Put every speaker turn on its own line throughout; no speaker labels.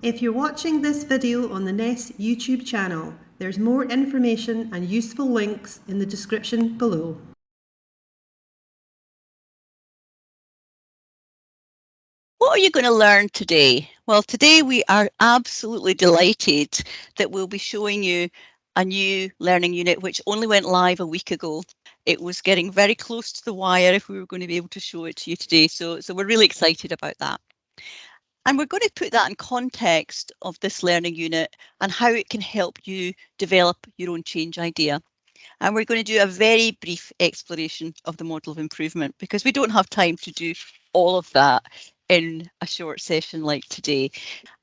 If you're watching this video on the NES YouTube channel, there's more information and useful links in the description below.
What are you going to learn today? Well, today we are absolutely delighted that we'll be showing you a new learning unit which only went live a week ago. It was getting very close to the wire if we were going to be able to show it to you today. So we're really excited about that. And we're going to put that in context of this learning unit and how it can help you develop your own change idea. And we're going to do a very brief exploration of the model of improvement because we don't have time to do all of that in a short session like today.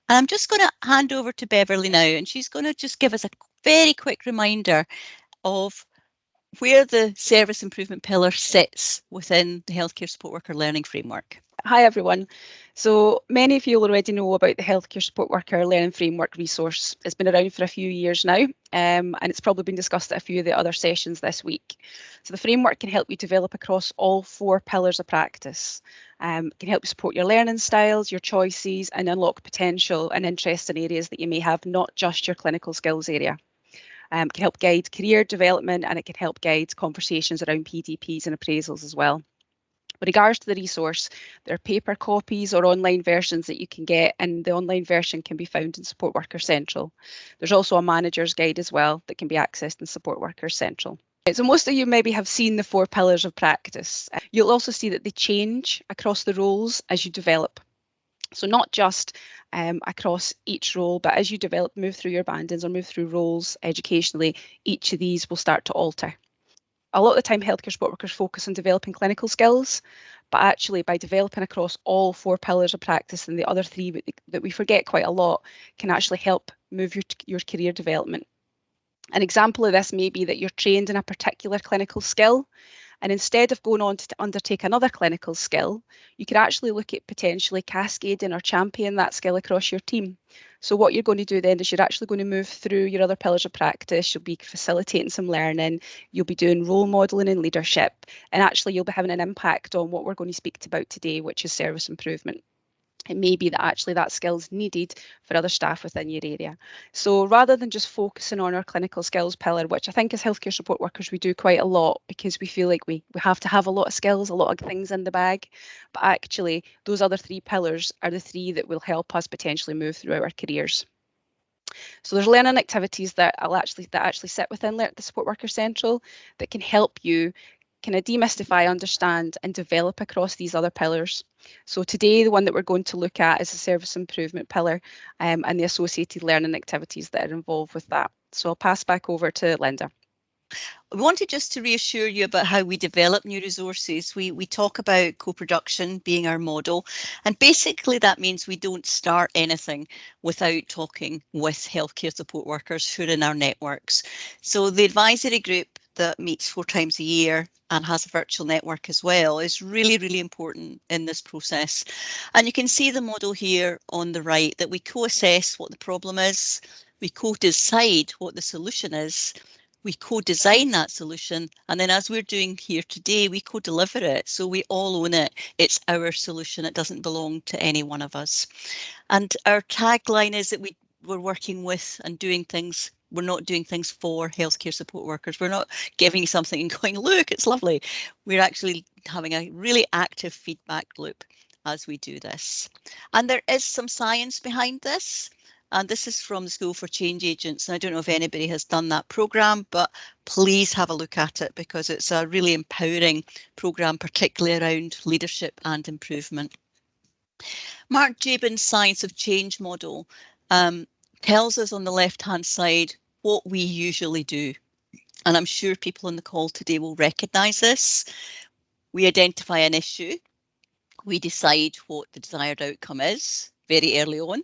And I'm just going to hand over to Beverly now, and she's going to just give us a very quick reminder of where the service improvement pillar sits within the healthcare support worker learning framework.
Hi everyone. So many of you already know about the Healthcare Support Worker Learning Framework resource. It's been around for a few years now, and it's probably been discussed at a few of the other sessions this week. So the framework can help you develop across all 4 pillars of practice. It can help you support your learning styles, your choices, and unlock potential and interest in areas that you may have, not just your clinical skills area. It can help guide career development, and it can help guide conversations around PDPs and appraisals as well. With regards to the resource, there are paper copies or online versions that you can get, and the online version can be found in Support Worker Central. There's also a manager's guide as well that can be accessed in Support Worker Central. So most of you maybe have seen the 4 pillars of practice. You'll also see that they change across the roles as you develop. So not just across each role, but as you develop, move through your bandings or move through roles educationally, each of these will start to alter. A lot of the time healthcare support workers focus on developing clinical skills, but actually by developing across all 4 pillars of practice and the other 3 that we forget quite a lot can actually help move your career development. An example of this may be that you're trained in a particular clinical skill, and instead of going on to undertake another clinical skill, you could actually look at potentially cascading or championing that skill across your team. So what you're going to do then is you're actually going to move through your other pillars of practice, you'll be facilitating some learning, you'll be doing role modelling and leadership, and actually you'll be having an impact on what we're going to speak about today, which is service improvement. It may be that actually that skill is needed for other staff within your area. So rather than just focusing on our clinical skills pillar, which I think as healthcare support workers we do quite a lot because we feel like we have to have a lot of skills, a lot of things in the bag, but actually those other 3 pillars are the 3 that will help us potentially move through our careers. So there's learning activities that actually sit within the Support Worker Central that can help you kind of demystify, understand and develop across these other pillars. So today the one that we're going to look at is the service improvement pillar and the associated learning activities that are involved with that. So I'll pass back over to Linda.
We wanted just to reassure you about how we develop new resources. We talk about co-production being our model, and basically that means we don't start anything without talking with healthcare support workers who are in our networks. So the advisory group that meets 4 times a year and has a virtual network as well is really, really important in this process. And you can see the model here on the right, that we co-assess what the problem is, we co-decide what the solution is, we co-design that solution, and then as we're doing here today, we co-deliver it. So we all own it. It's our solution. It doesn't belong to any one of us. And our tagline is that we're working with and doing things. We're not doing things for healthcare support workers. We're not giving you something and going, look, it's lovely. We're actually having a really active feedback loop as we do this. And there is some science behind this. And this is from the School for Change Agents. And I don't know if anybody has done that programme, but please have a look at it because it's a really empowering programme, particularly around leadership and improvement. Mark Jabin's Science of Change model tells us on the left-hand side what we usually do. And I'm sure people on the call today will recognise this. We identify an issue. We decide what the desired outcome is very early on.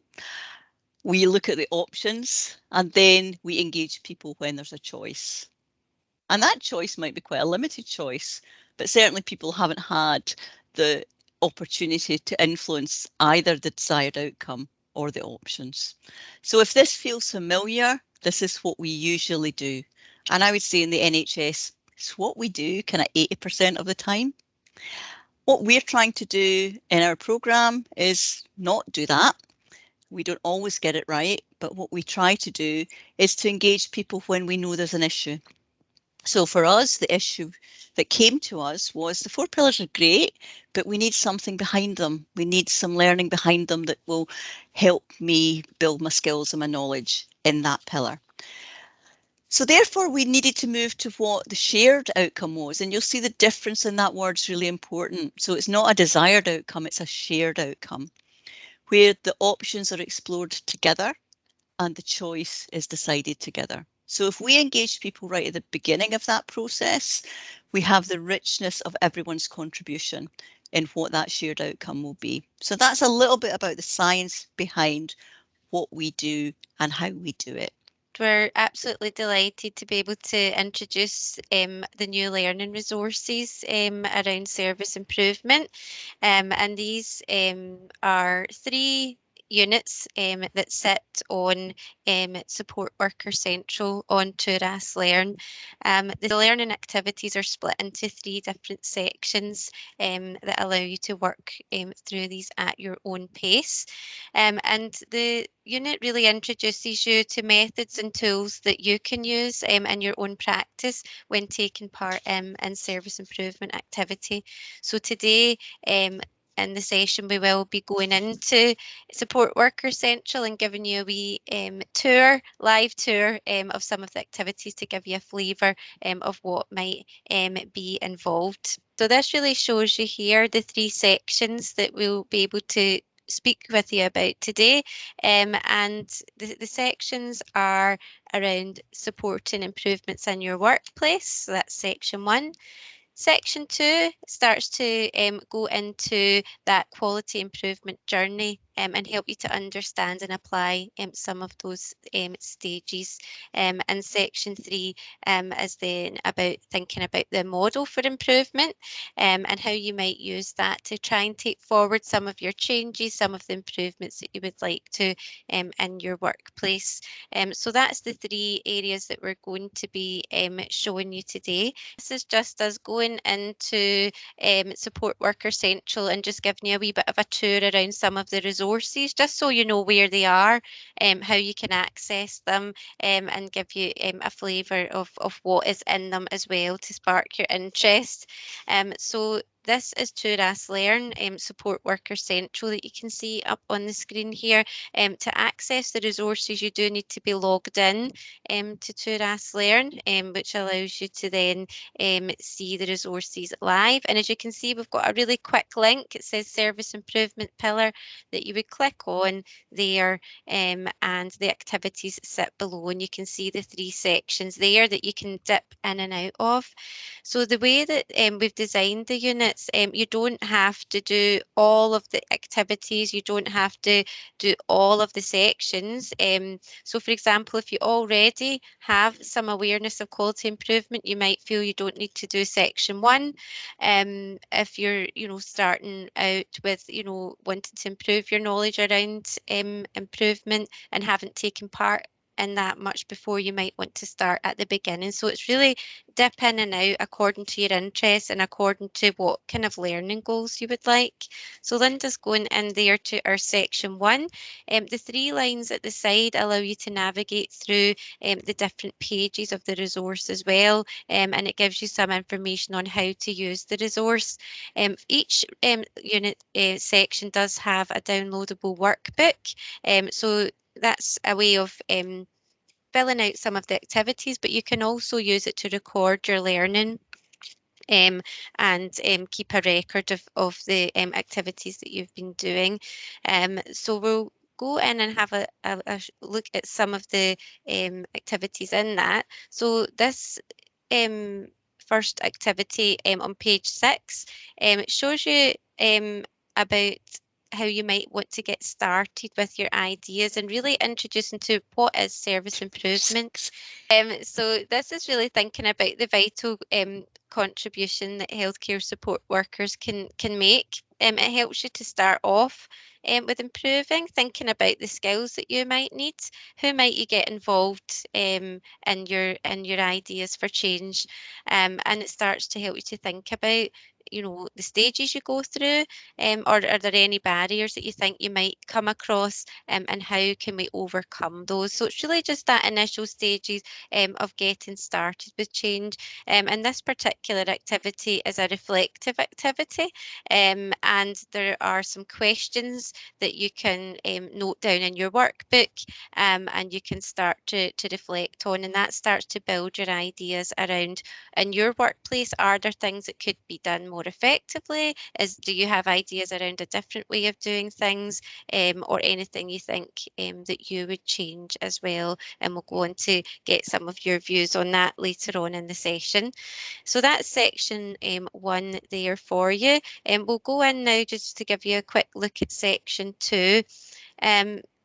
We look at the options and then we engage people when there's a choice. And that choice might be quite a limited choice, but certainly people haven't had the opportunity to influence either the desired outcome or the options. So if this feels familiar, this is what we usually do. And I would say in the NHS, it's what we do kind of 80% of the time. What we're trying to do in our programme is not do that. We don't always get it right, but what we try to do is to engage people when we know there's an issue. So for us, the issue that came to us was the 4 pillars are great, but we need something behind them. We need some learning behind them that will help me build my skills and my knowledge in that pillar. So therefore, we needed to move to what the shared outcome was. And you'll see the difference in that word is really important. So it's not a desired outcome, it's a shared outcome, where the options are explored together and the choice is decided together. So if we engage people right at the beginning of that process, we have the richness of everyone's contribution in what that shared outcome will be. So that's a little bit about the science behind what we do and how we do it.
We're absolutely delighted to be able to introduce the new learning resources around service improvement. And these are 3 units that sit on Support Worker Central on TORAS Learn. The learning activities are split into 3 different sections that allow you to work through these at your own pace. And the unit really introduces you to methods and tools that you can use in your own practice when taking part in service improvement activity. So today, in the session, we will be going into Support Worker Central and giving you a wee live tour of some of the activities to give you a flavour of what might be involved. So this really shows you here the 3 sections that we'll be able to speak with you about today. And the sections are around supporting improvements in your workplace. So that's section 1. Section 2 starts to go into that quality improvement journey and help you to understand and apply some of those stages. And section 3 is then about thinking about the model for improvement and how you might use that to try and take forward some of your changes, some of the improvements that you would like to in your workplace. So that's the 3 areas that we're going to be showing you today. This is just us going into Support Worker Central and just giving you a wee bit of a tour around some of the resources, just so you know where they are, how you can access them, and give you a flavour of what is in them as well to spark your interest. So this is TORAS Learn Support Worker Central that you can see up on the screen here. To access the resources, you do need to be logged in to TORAS Learn, which allows you to then see the resources live. And as you can see, we've got a really quick link. It says Service Improvement Pillar that you would click on there, and the activities sit below, and you can see the 3 sections there that you can dip in and out of. So the way that we've designed the units, you don't have to do all of the activities, you don't have to do all of the sections. So for example, if you already have some awareness of quality improvement, you might feel you don't need to do section 1. If you're, starting out with, wanting to improve your knowledge around improvement and haven't taken part in that much before, you might want to start at the beginning. So it's really dip in and out according to your interests and according to what kind of learning goals you would like. So Linda's going in there to our section 1. The 3 lines at the side allow you to navigate through the different pages of the resource as well, and it gives you some information on how to use the resource. Each unit section does have a downloadable workbook, so that's a way of filling out some of the activities, but you can also use it to record your learning and keep a record of the activities that you've been doing. So we'll go in and have a look at some of the activities in that. So this first activity on page 6 shows you about how you might want to get started with your ideas and really introducing to what is service improvement. So this is really thinking about the vital contribution that healthcare support workers can make. It helps you to start off with improving, thinking about the skills that you might need, who might you get involved in your ideas for change, and it starts to help you to think about the stages you go through, or are there any barriers that you think you might come across, and how can we overcome those? So it's really just that initial stages of getting started with change. And this particular activity is a reflective activity, and there are some questions that you can note down in your workbook, and you can start to reflect on, and that starts to build your ideas around in your workplace. Are there things that could be done more effectively? Do you have ideas around a different way of doing things, or anything you think that you would change as well? And we'll go on to get some of your views on that later on in the session. So that's section 1 there for you. And we'll go in now just to give you a quick look at section 2.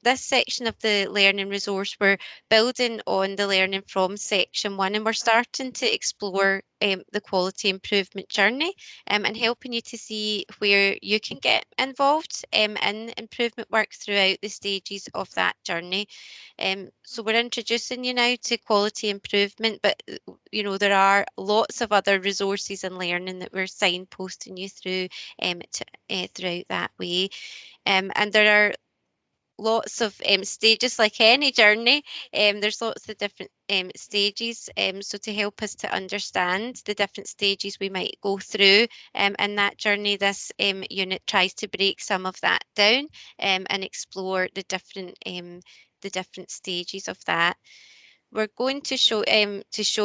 This section of the learning resource, we're building on the learning from section 1, and we're starting to explore the quality improvement journey, and helping you to see where you can get involved in improvement work throughout the stages of that journey. So we're introducing you now to quality improvement, but there are lots of other resources and learning that we're signposting you through throughout that way. And there are lots of stages, like any journey. There's lots of different stages, so to help us to understand the different stages we might go through in that journey, this unit tries to break some of that down and explore the different stages of that. We're going to show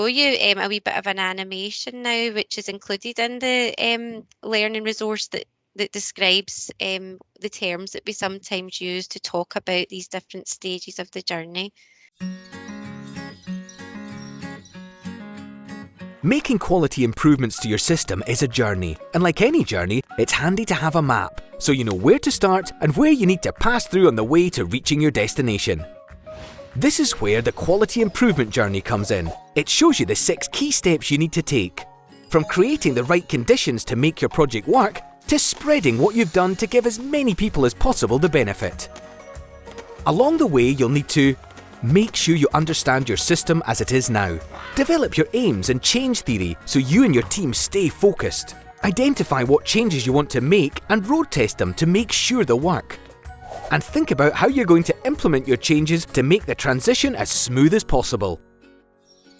you a wee bit of an animation now, which is included in the learning resource that describes the terms that we sometimes use to talk about these different stages of the journey.
Making quality improvements to your system is a journey, and like any journey, it's handy to have a map, so you know where to start and where you need to pass through on the way to reaching your destination. This is where the quality improvement journey comes in. It shows you the 6 key steps you need to take, from creating the right conditions to make your project work, to spreading what you've done to give as many people as possible the benefit. Along the way, you'll need to make sure you understand your system as it is now. Develop your aims and change theory so you and your team stay focused. Identify what changes you want to make and road test them to make sure they'll work. And think about how you're going to implement your changes to make the transition as smooth as possible.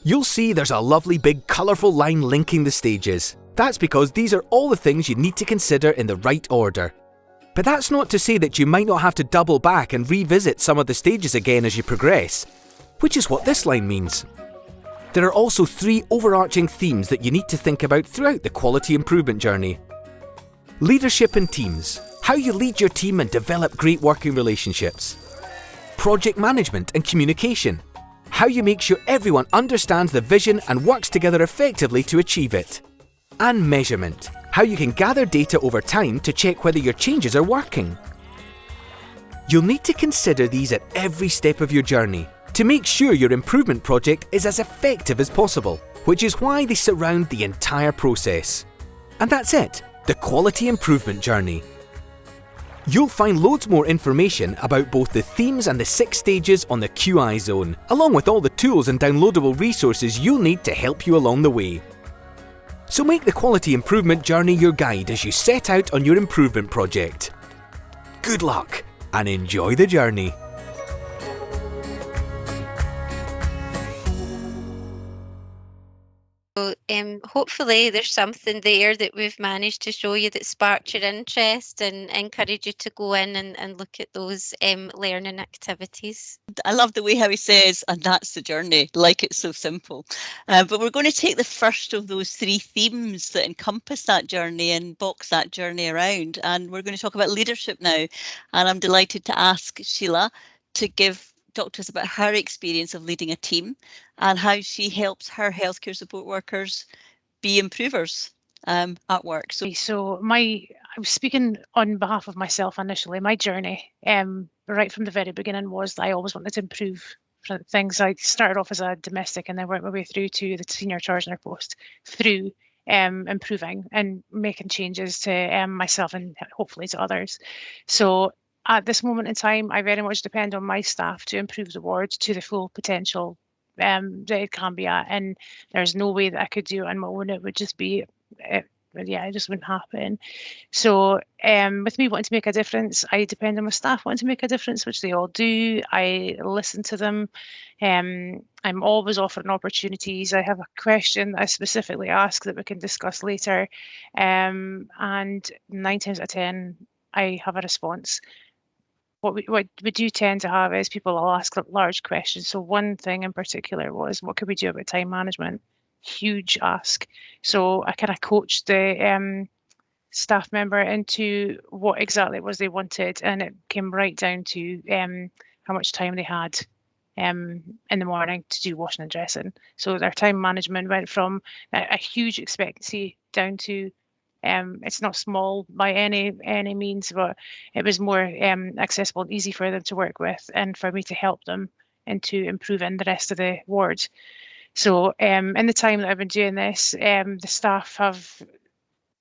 You'll see there's a lovely big colourful line linking the stages. That's because these are all the things you need to consider in the right order. But that's not to say that you might not have to double back and revisit some of the stages again as you progress, which is what this line means. There are also 3 overarching themes that you need to think about throughout the quality improvement journey. Leadership and teams, how you lead your team and develop great working relationships. Project management and communication, how you make sure everyone understands the vision and works together effectively to achieve it. And measurement, how you can gather data over time to check whether your changes are working. You'll need to consider these at every step of your journey to make sure your improvement project is as effective as possible, which is why they surround the entire process. And that's it, the quality improvement journey. You'll find loads more information about both the themes and the 6 stages on the QI zone, along with all the tools and downloadable resources you'll need to help you along the way. So make the quality improvement journey your guide as you set out on your improvement project. Good luck and enjoy the journey.
So hopefully there's something there that we've managed to show you that sparked your interest and encourage you to go in and look at those learning activities.
I love the way how he says, and that's the journey, like it's so simple. But we're going to take the first of those 3 themes that encompass that journey and box that journey around. And we're going to talk about leadership now. And I'm delighted to ask Sheila to talk to us about her experience of leading a team and how she helps her healthcare support workers be improvers at work.
So I was speaking on behalf of myself initially. My journey, right from the very beginning, was that I always wanted to improve things. I started off as a domestic and then worked my way through to the senior charge nurse post, through improving and making changes to myself and hopefully to others. So at this moment in time, I very much depend on my staff to improve the ward to the full potential that it can be at. And there's no way that I could do it on my own. It would just be yeah, it just wouldn't happen. So with me wanting to make a difference, I depend on my staff wanting to make a difference, which they all do. I listen to them. I'm always offering opportunities. I have a question that I specifically ask that we can discuss later. And 9 times out of 10, I have a response. What we do tend to have is people will ask large questions. So one thing in particular was, what could we do about time management? Huge ask. So I kind of coached the staff member into what exactly it was they wanted, and it came right down to how much time they had in the morning to do washing and dressing. So their time management went from a huge expectancy down to it's not small by any means, but it was more accessible and easy for them to work with, and for me to help them into improving the rest of the ward. So in the time that I've been doing this, the staff have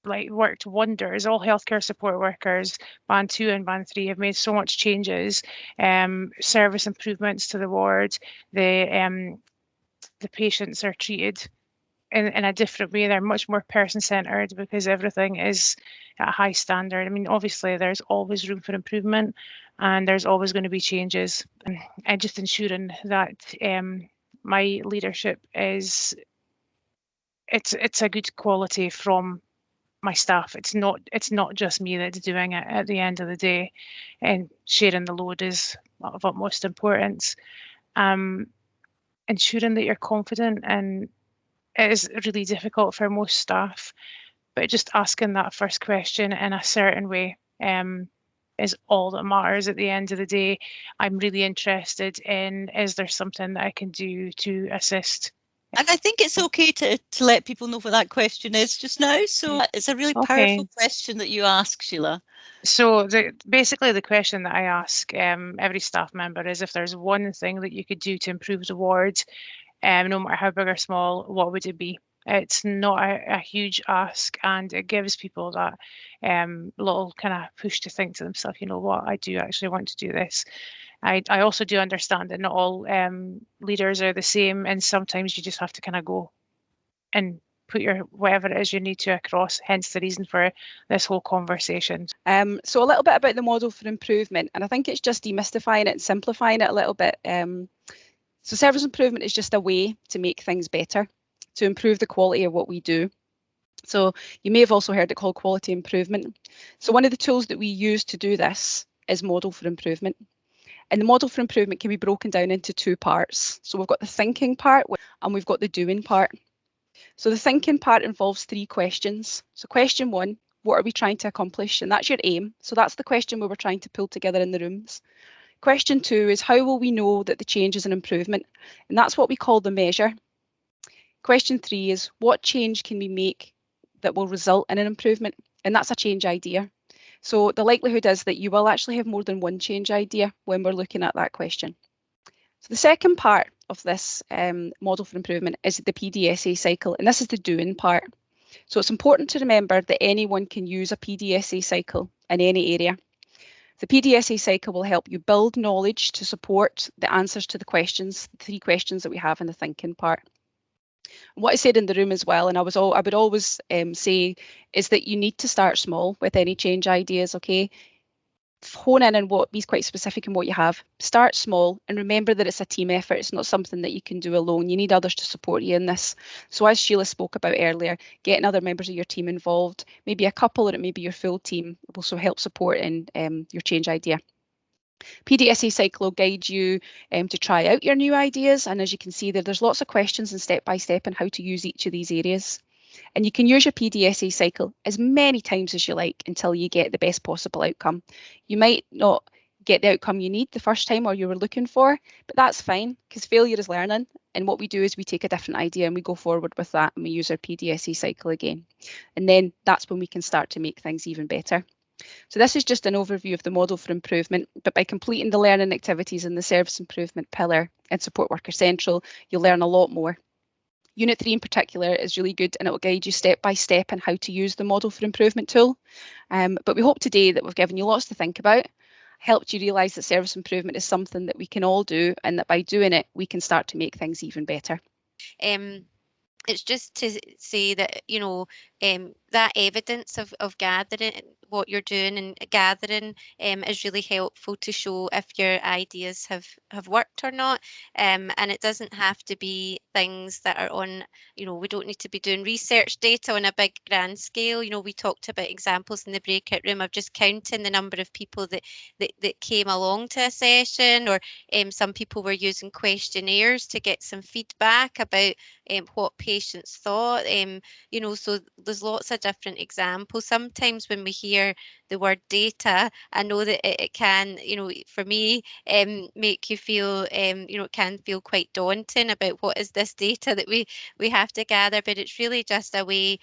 worked wonders. All healthcare support workers, band 2 and band 3, have made so much changes, service improvements to the ward. The patients are treated in a different way. They're much more person-centered because everything is at a high standard. I mean, obviously there's always room for improvement, and there's always going to be changes, and just ensuring that my leadership is it's a good quality from my staff. It's not just me that's doing it at the end of the day, and sharing the load is of utmost importance. Ensuring that you're confident, and it is really difficult for most staff, but just asking that first question in a certain way is all that matters at the end of the day. I'm really interested in, is there something that I can do to assist?
And I think it's okay to let people know what that question is just now. So it's a really powerful question that you ask, Sheila.
So basically the question that I ask every staff member is, if there's one thing that you could do to improve the ward, no matter how big or small, what would it be? It's not a huge ask, and it gives people that little kind of push to think to themselves, you know what, I do actually want to do this. I also do understand that not all leaders are the same, and sometimes you just have to kind of go and put your whatever it is you need to across, hence the reason for this whole conversation.
So a little bit about the model for improvement, and I think it's just demystifying it and simplifying it a little bit. So service improvement is just a way to make things better, to improve the quality of what we do. So you may have also heard it called quality improvement. So one of the tools that we use to do this is model for improvement. And the model for improvement can be broken down into 2 parts. So we've got the thinking part and we've got the doing part. So the thinking part involves 3 questions. So question 1, what are we trying to accomplish? And that's your aim. So that's the question where we're trying to pull together in the rooms. Question 2 is, how will we know that the change is an improvement? And that's what we call the measure. Question 3 is, what change can we make that will result in an improvement? And that's a change idea. So the likelihood is that you will actually have more than one change idea when we're looking at that question. So the second part of this model for improvement is the PDSA cycle, and this is the doing part. So it's important to remember that anyone can use a PDSA cycle in any area. The PDSA cycle will help you build knowledge to support the answers to the questions, the 3 questions that we have in the thinking part. What I said in the room as well, and I would always say, is that you need to start small with any change ideas, okay? Hone in and be quite specific in what you have. Start small, and remember that it's a team effort. It's not something that you can do alone. You need others to support you in this. So as Sheila spoke about earlier, getting other members of your team involved, maybe a couple or it may be your full team, will also help support in your change idea. PDSA Cycle will guide you to try out your new ideas, and as you can see there's lots of questions and step-by-step on how to use each of these areas. And you can use your PDSA cycle as many times as you like until you get the best possible outcome. You might not get the outcome you need the first time or you were looking for, but that's fine, because failure is learning. And what we do is we take a different idea and we go forward with that, and we use our PDSA cycle again. And then that's when we can start to make things even better. So this is just an overview of the model for improvement, but by completing the learning activities in the service improvement pillar and support worker central, you'll learn a lot more. Unit 3 in particular is really good, and it will guide you step by step on how to use the model for improvement tool. But we hope today that we've given you lots to think about, helped you realise that service improvement is something that we can all do, and that by doing it, we can start to make things even better.
it's just to say that, you know, that evidence of gathering what you're doing and gathering is really helpful to show if your ideas have worked or not. And it doesn't have to be things that are on, you know, we don't need to be doing research data on a big grand scale. You know, we talked about examples in the breakout room of just counting the number of people that came along to a session, or some people were using questionnaires to get some feedback about what patients thought. You know, so there's lots of different examples. Sometimes when we hear the word data, I know that it can, you know, for me, make you feel, you know, it can feel quite daunting about what is this data that we have to gather, but it's really just a way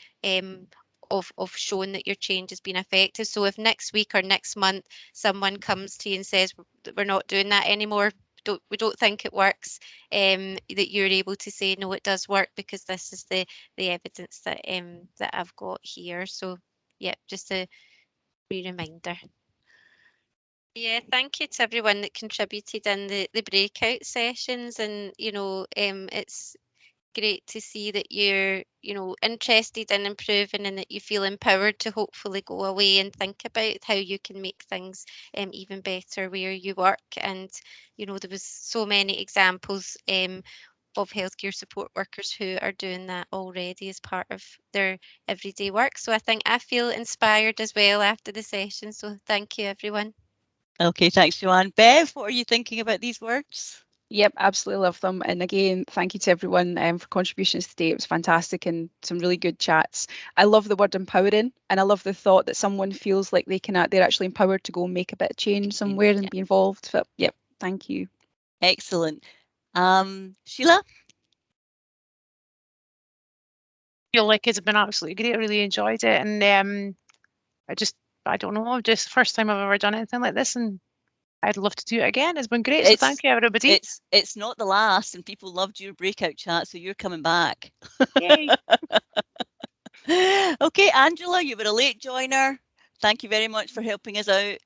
of showing that your change has been effective. So if next week or next month someone comes to you and says we're not doing that anymore, we don't think it works, that you're able to say no, it does work, because this is the evidence that that I've got here. So yeah, just a wee reminder. Yeah, thank you to everyone that contributed in the breakout sessions, and you know, it's great to see that you're, you know, interested in improving and that you feel empowered to hopefully go away and think about how you can make things even better where you work. And you know, there was so many examples of healthcare support workers who are doing that already as part of their everyday work. So I think I feel inspired as well after the session. So thank you, everyone.
Okay, thanks, Joanne. Bev, what are you thinking about these words?
Yep, absolutely love them. And again, thank you to everyone for contributions today. It was fantastic and some really good chats. I love the word empowering, and I love the thought that someone feels like they're actually empowered to go and make a bit of change somewhere and be involved. But yep, thank you.
Excellent. Sheila?
Feel like it's been absolutely great. I really enjoyed it, and I don't know, just the first time I've ever done anything like this, and I'd love to do it again. It's been great. So thank you, everybody.
It's not the last, and people loved your breakout chat, so you're coming back.
Yay.
Okay, Angela, you were a late joiner. Thank you very much for helping us out.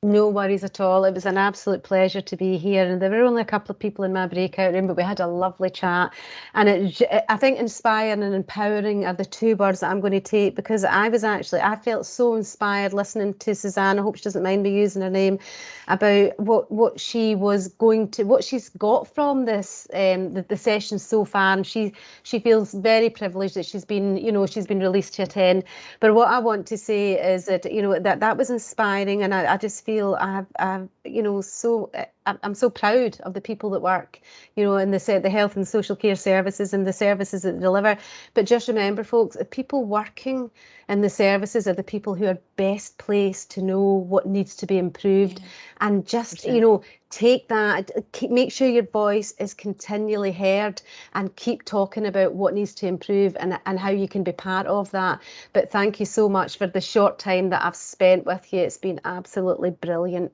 No worries at all. It was an absolute pleasure to be here. And there were only a couple of people in my breakout room, but we had a lovely chat. And I think inspiring and empowering are the two words that I'm going to take, because I felt so inspired listening to Suzanne. I hope she doesn't mind me using her name, about what she's got from this, the session so far. And she feels very privileged that she's been released to attend. But what I want to say is that, you know, that was inspiring, and I just feel I'm so proud of the people that work, you know, in the health and social care services and the services that they deliver. But just remember, folks, the people working in the services are the people who are best placed to know what needs to be improved. Yeah. And just, you know, take that, make sure your voice is continually heard, and keep talking about what needs to improve and how you can be part of that. But thank you so much for the short time that I've spent with you. It's been absolutely brilliant.